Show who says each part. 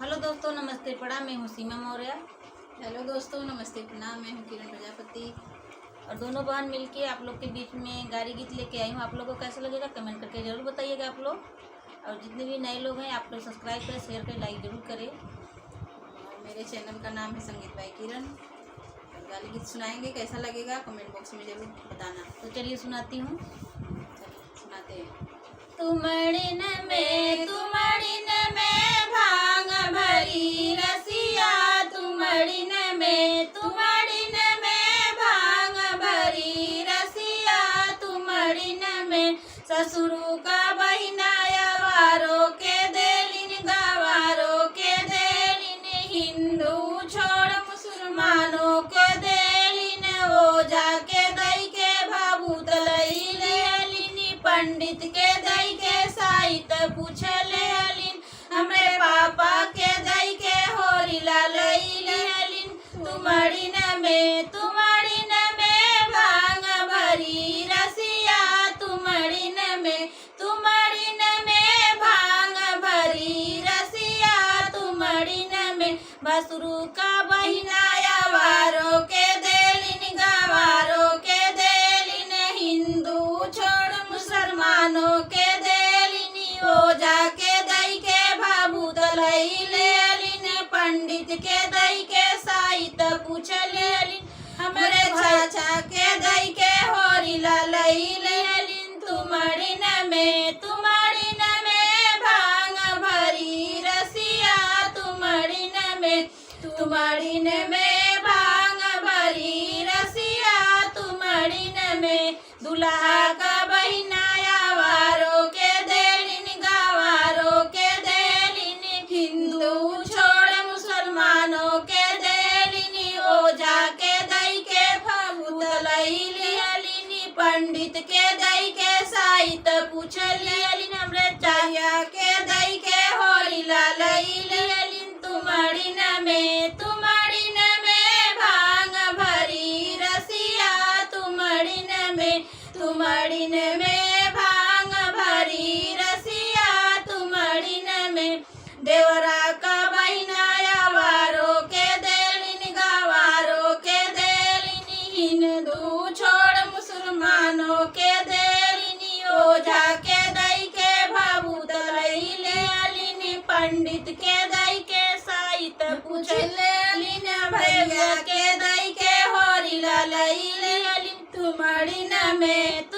Speaker 1: Hello दोस्तों, नमस्ते प्रणाम। मैं हूँ सीमा मौर्य।
Speaker 2: हेलो दोस्तों, नमस्ते प्रणाम। मैं हूँ किरण प्रजापति।
Speaker 1: और दोनों बहन मिलके आप लोग के बीच में गारी गीत लेके आई हूँ। आप लोगों को कैसा लगेगा कमेंट करके ज़रूर बताइएगा आप लोग। और जितने भी नए लोग हैं आप लोग सब्सक्राइब करें, शेयर करें, लाइक ज़रूर करें।
Speaker 2: और मेरे चैनल का नाम है संगीत बाई किरण। गाली गीत सुनाएंगे, कैसा लगेगा कमेंट बॉक्स में ज़रूर बताना।
Speaker 1: तो चलिए सुनाती हूँ।
Speaker 2: चलिए सुनाते हैं।
Speaker 1: तुमड़िन में भांग भरी रसिया, तुमड़िन में भांग भरी रसिया, तुमड़िन में ससुरु का बहिनाया वारो के देलिन, गवारो के देलिन, हिंदू छोड़ मुसलमानों के देलिन, ओ जाके दई के भाबूत लई लेलिन, पंडित के दई के साहित पूछले अलिन, हमरे पापा के दई के होरिला लई लेलिन, तुमड़िन में भांग भरी रसिया, तुमड़िन में भांग भरी रसिया, तुमड़िन में भसुरु का बहिनाया वारो के देलिन, गवारो के देलिन, हिंदू छोड़ मुसलमानों के देलिन, ओ जाके दई के भाबूत लई लेलिन, पंडित के दई के साहित पूछ लेलिन, हमरे चाचा के दई के होरिला लई लेलिन, तुमड़िन में भांग भरी रसिया, तुमड़िन में भांग भरी रसिया, तुमड़िन में दुल्हा का बहिनाया वारो के देलिन, गवारो के देलिन, हिंदू छोड़ मुसलमानों के देलिन, ओ जाके दई के भाबूत लई लेलिन, पंडित के दई के साहित पूछ लेलिन, हमरे चाचा के दई के होरिला लई लेलिन, तुमड़िन में भांग भरी रसिया, तुमड़िन में भांग भरी रसिया, तुमड़िन में देवरा का बहिनाया वारो के देलिन, गवारो के देलिन, हिंदू छोड़ मुसलमानों के देलिन, ओ जाके दई के भाबूत लई लेलिन, पंडित के दई के साहित पूछ लेलिन, भैया के दई के होरिला लई लेलिन, तुमड़िन में